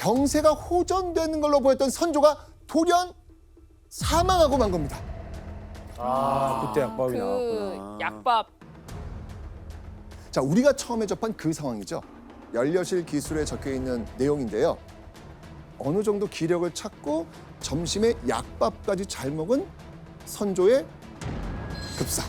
병세가 호전되는 걸로 보였던 선조가 돌연 사망하고 만 겁니다. 그때 약밥이 그 나왔구나. 약밥. 자, 우리가 처음에 접한 그 상황이죠. 연료실 기술에 적혀 있는 내용인데요. 어느 정도 기력을 찾고 점심에 약밥까지 잘 먹은 선조의 급사.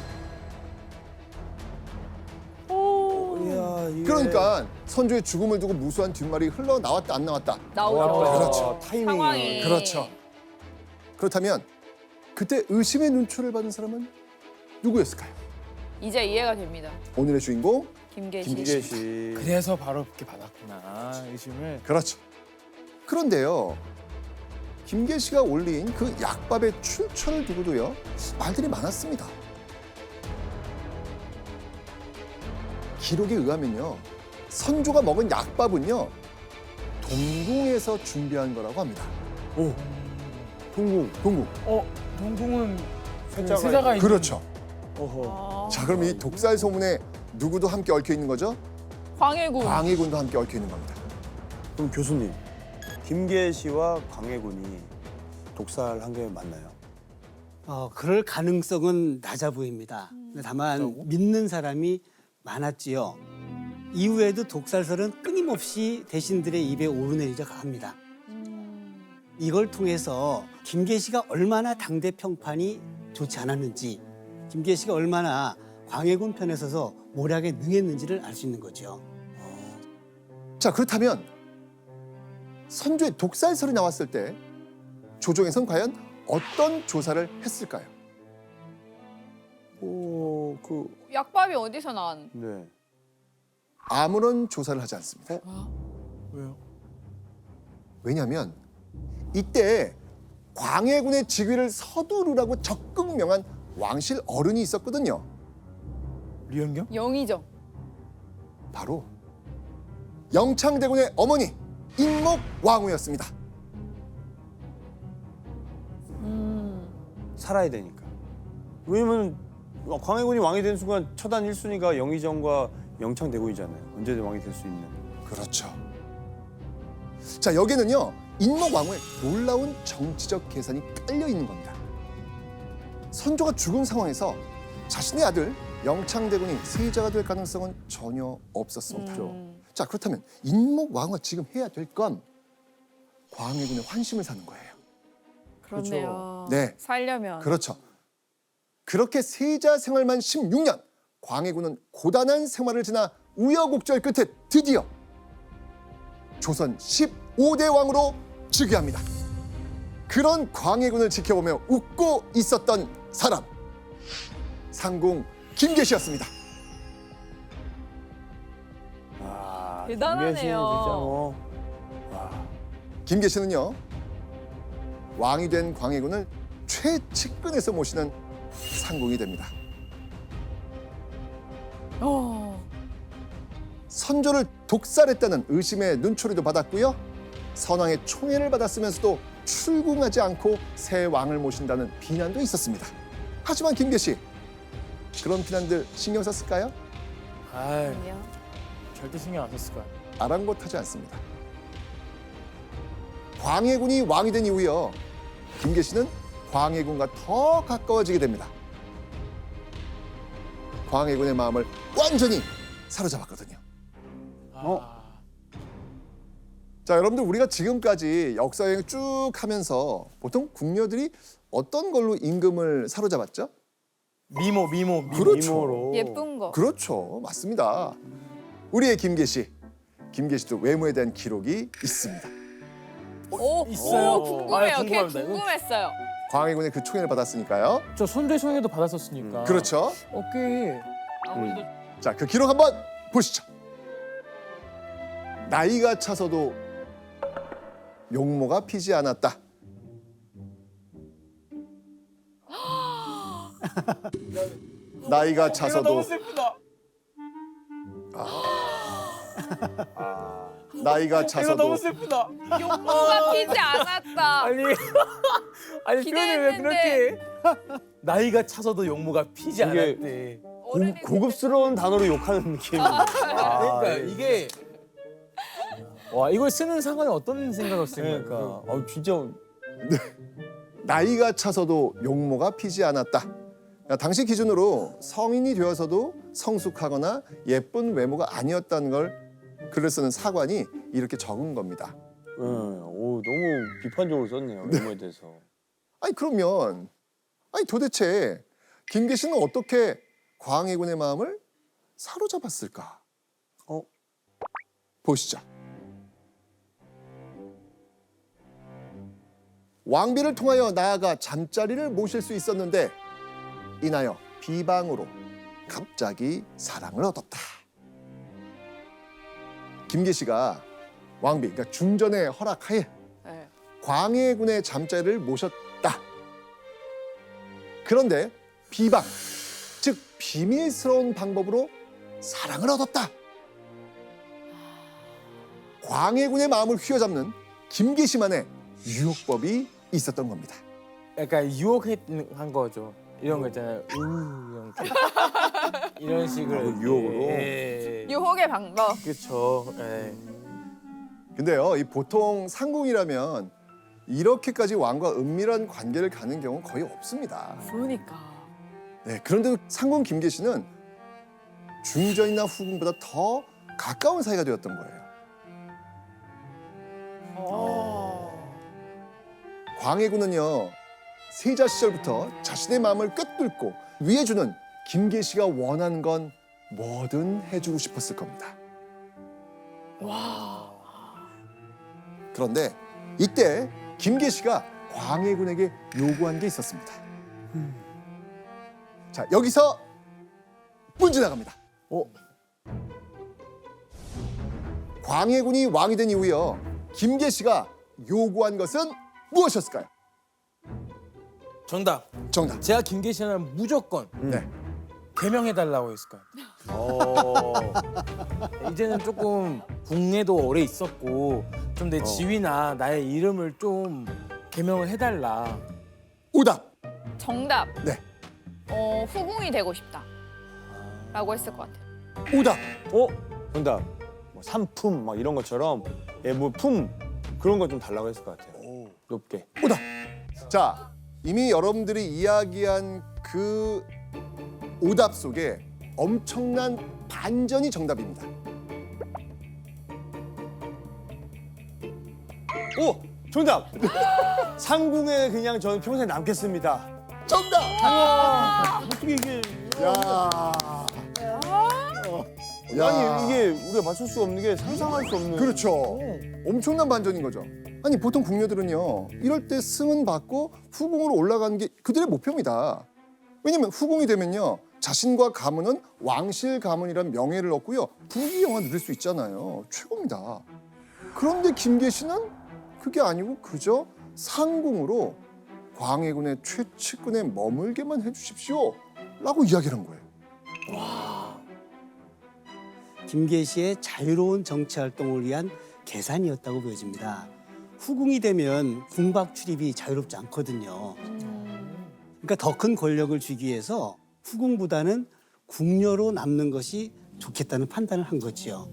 이야, 이게 그러니까 선조의 죽음을 두고 무수한 뒷말이 흘러 나왔다 안 나왔다. 나오죠. 그렇죠. 타이밍이. 상황이. 그렇죠. 그렇다면 그때 의심의 눈초리를 받은 사람은 누구였을까요? 이제 이해가 됩니다. 오늘의 주인공 김계시. 김계시. 그래서 바로 그렇게 받았구나 의심을. 그렇죠. 그런데요. 김계시가 올린 그 약밥의 출처를 두고도요. 말들이 많았습니다. 기록에 의하면요. 선조가 먹은 약밥은요. 동궁에서 준비한 거라고 합니다. 오. 동궁. 동궁. 동궁은 세자가 세자가 있는. 그렇죠. 어허. 자, 그럼 이 독살 소문에 누구도 함께 얽혀 있는 거죠? 광해군. 광해군도 함께 얽혀 있는 겁니다. 그럼 교수님, 김계시와 광해군이 독살한 게 맞나요? 그럴 가능성은 낮아 보입니다. 다만 믿는 사람이 많았지요. 이후에도 독살설은 끊임없이 대신들의 입에 오르내리져 갑니다. 이걸 통해서 김계시가 얼마나 당대 평판이 좋지 않았는지, 김계시가 얼마나 광해군 편에 서서 모략에 능했는지를 알 수 있는 거죠. 자, 그렇다면 선조의 독살설이 나왔을 때 조정에선 과연 어떤 조사를 했을까요? 약밥이 어디서 나왔? 네. 아무런 조사를 하지 않습니다. 왜요? 왜냐하면 이때 광해군의 즉위를 서두르라고 적극 명한 왕실 어른이 있었거든요. 류현경? 영의정. 바로 영창대군의 어머니 인목왕후였습니다. 살아야 되니까. 왜냐면 광해군이 왕이 된 순간 처단 1순위가 영의정과 영창대군이잖아요. 언제든 왕이 될 수 있는. 그렇죠. 자, 여기는요 인목왕후의 놀라운 정치적 계산이 깔려 있는 겁니다. 선조가 죽은 상황에서 자신의 아들 영창대군이 세자가 될 가능성은 전혀 없었습니다. 자, 그렇다면 인목왕후가 지금 해야 될 건 광해군의 환심을 사는 거예요. 그렇네요. 네. 살려면. 그렇죠. 그렇게 세자 생활만 16년, 광해군은 고단한 생활을 지나 우여곡절 끝에 드디어 조선 15대 왕으로 즉위합니다. 그런 광해군을 지켜보며 웃고 있었던 사람, 상궁 김계시였습니다. 대단하네요. 김계시는 진짜 뭐. 김계시는요, 왕이 된 광해군을 최측근에서 모시는 상궁이 됩니다. 선조를 독살했다는 의심의 눈초리도 받았고요. 선왕의 총애를 받았으면서도 출궁하지 않고 새 왕을 모신다는 비난도 있었습니다. 하지만 김계시, 그런 비난들 신경 썼을까요? 아이, 절대 신경 안 썼을 거야. 아랑곳하지 않습니다. 광해군이 왕이 된 이후요, 김계시는 광해군과 더 가까워지게 됩니다. 광해군의 마음을 완전히 사로잡았거든요. 자, 여러분들 우리가 지금까지 역사 여행 쭉 하면서 보통 궁녀들이 어떤 걸로 임금을 사로잡았죠? 미모. 그렇죠. 미모로. 예쁜 거. 그렇죠, 맞습니다. 우리의 김계시도 외모에 대한 기록이 있습니다. 오, 있어요? 오, 궁금해요. 아, 걔 궁금합니다. 궁금했어요. 광해군의 그 총애를 받았으니까요. 저 손조의 총애도 받았었으니까. 그렇죠. 어깨. 아무래도 자, 그 기록 한번 보시죠. 나이가 차서도 용모가 피지 않았다. 나이가 차서도 슬프다. 나이가 차서도 슬프다. 용모가 피지 않았다. 아니 표현을 왜 그렇게? 나이가 차서도 용모가 피지 이게 않았대. 어른의 고급스러운 단어로 욕하는 느낌인데. 그러니까 이게 와 이걸 쓰는 상황에 어떤 생각을 쓴 그러니까 거예요? 진짜 나이가 차서도 용모가 피지 않았다. 당시 기준으로 성인이 되어서도 성숙하거나 예쁜 외모가 아니었다는 걸 글을 쓰는 사관이 이렇게 적은 겁니다. 너무 비판적으로 썼네요. 외모에 대해서. 아니 그러면 도대체 김계시는 어떻게 광해군의 마음을 사로잡았을까? 보시죠. 왕비를 통하여 나아가 잠자리를 모실 수 있었는데 인하여 비방으로 갑자기 사랑을 얻었다. 김계시가 왕비, 그러니까 중전의 허락하에 네. 광해군의 잠자리를 모셨다. 그런데 비방, 즉 비밀스러운 방법으로 사랑을 얻었다. 광해군의 마음을 휘어잡는 김계시만의 유혹법이 있었던 겁니다. 약간 유혹한 거죠. 이런 거 있잖아요. 이런 식으로 유혹으로? 예. 유혹의 방법. 그렇죠. 예. 근데요, 이 보통 상궁이라면 이렇게까지 왕과 은밀한 관계를 가는 경우는 거의 없습니다. 그러니까. 네, 그런데도 상궁 김계시는 중전이나 후궁보다 더 가까운 사이가 되었던 거예요. 광해군은요, 세자 시절부터 자신의 마음을 꿰뚫고 위해주는 김계시가 원하는 건 뭐든 해주고 싶었을 겁니다. 그런데 이때 김계시가 광해군에게 요구한 게 있었습니다. 자, 여기서 문제 나갑니다. 광해군이 왕이 된 이후요, 김계시가 요구한 것은 무엇이었을까요? 정답. 정답. 제가 김계시는 무조건 네. 개명해달라고 했을 거예요. 이제는 조금 국내도 오래 있었고 좀 내 지위나 나의 이름을 좀 개명을 해달라. 오답. 정답. 네. 후궁이 되고 싶다. 라고 했을 것 같아요. 오답. 정답. 뭐 산품 막 이런 것처럼 품 그런 거 좀 달라고 했을 것 같아요. 높게. 오답. 자, 이미 여러분들이 이야기한 그 오답 속에 엄청난 반전이 정답입니다. 정답. 상궁에 그냥 저는 평생 남겠습니다. 정답. 어떻게 이게? 야. 아니 이게 우리가 맞출 수 없는 게 상상할 수 없는. 그렇죠. 엄청난 반전인 거죠. 아니 보통 궁녀들은요, 이럴 때 승은 받고 후궁으로 올라가는 게 그들의 목표입니다. 왜냐면 후궁이 되면요, 자신과 가문은 왕실 가문이란 명예를 얻고요, 부귀영화 누릴 수 있잖아요. 최고입니다. 그런데 김계시는 그게 아니고 그저 상궁으로 광해군의 최측근에 머물게만 해주십시오 라고 이야기를 한 거예요. 김계시의 자유로운 정치 활동을 위한 계산이었다고 보여집니다. 후궁이 되면 궁박 출입이 자유롭지 않거든요. 그러니까 더 큰 권력을 주기 위해서 후궁보다는 궁녀로 남는 것이 좋겠다는 판단을 한 거지요.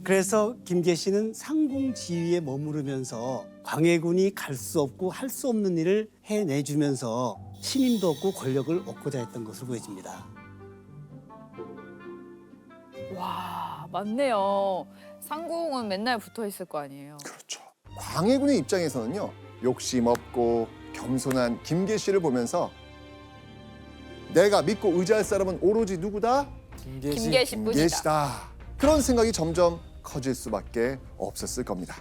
그래서 김계시는 상궁 지위에 머무르면서 광해군이 갈 수 없고 할 수 없는 일을 해내주면서 신임도 얻고 권력을 얻고자 했던 것으로 보여집니다. 와, 맞네요. 상궁은 맨날 붙어 있을 거 아니에요. 그렇죠. 광해군의 입장에서는요, 욕심 없고 겸손한 김계시를 보면서 내가 믿고 의지할 사람은 오로지 누구다? 김계시뿐이다. 김계시다. 그런 생각이 점점 커질 수밖에 없었을 겁니다.